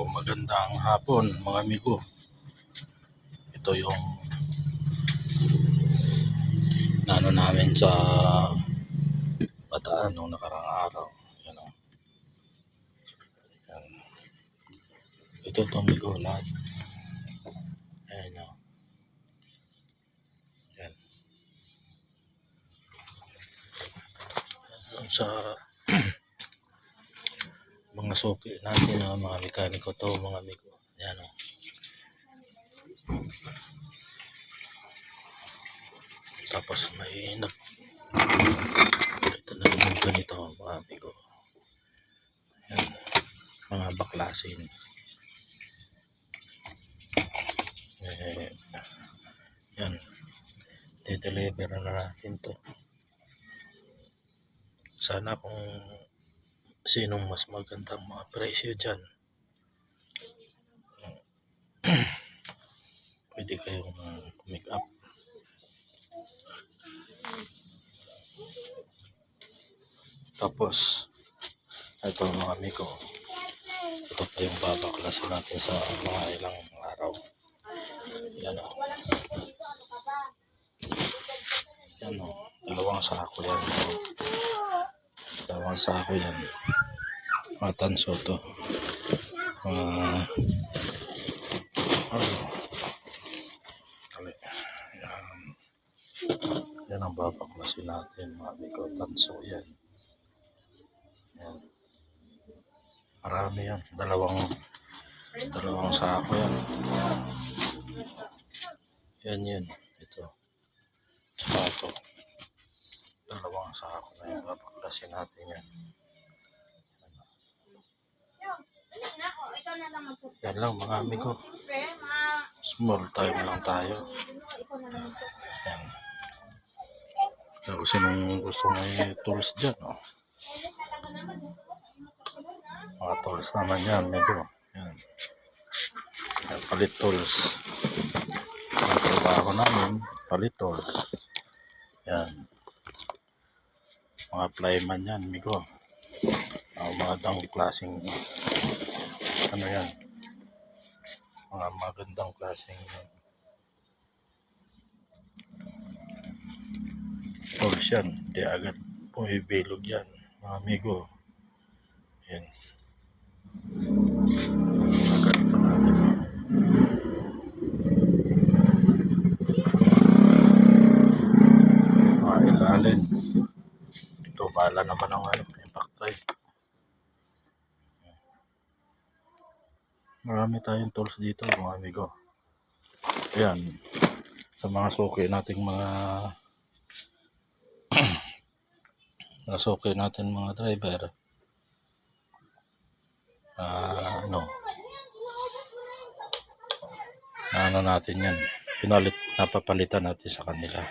magandang hapon mga amigo. Ito yung nano namin sa Bataan nung nakarang araw. Yan o. Yan. Ito itong amigo lahat. Ayan o. Yan. Yan sa mga suki natin na mga mekaniko to mga amigo. Yan o. Tapos may ito na naman ganito mga amigo. Yan. Mga baklasin. Yan. De-deliver na natin to. Sana kung sinong mas magandang mga presyo dyan, pwede kayong make up. Tapos ito mga amigo, ito pa yung babaklasin natin sa mga ilang araw. Yan o. Yan o. Dalawang sako yan. Dalawang sako yan. Mga tanso to. Yan. Yan ang babaklasin natin mga amigo. Tanso yan. Yan. Marami yan. Dalawang sako yan. Yan. Ito. Sako. Dalawang sako na yung babaklasin natin yan. Yan lang mga amigo. Small time lang tayo. Yan. Kung sinong gusto may tools dyan. Oh. Mga tools naman yan amigo. Yan. Yan, palit tools. Ang trabaho namin, palit tools. Yan. Mga plyman yan amigo. Mga dang klaseng ano yan, mga magandang klaseng tools yan. Hindi agad pumibilog yan mga amigo. Yan. Agad ito natin. Mga ilalim. Ito bala naman ang impact drive. Marami tayong tools dito mga amigo. Ayan. Sa mga suki nating mga nasuki natin mga driver. Ano natin yan. Napapalitan natin sa kanila.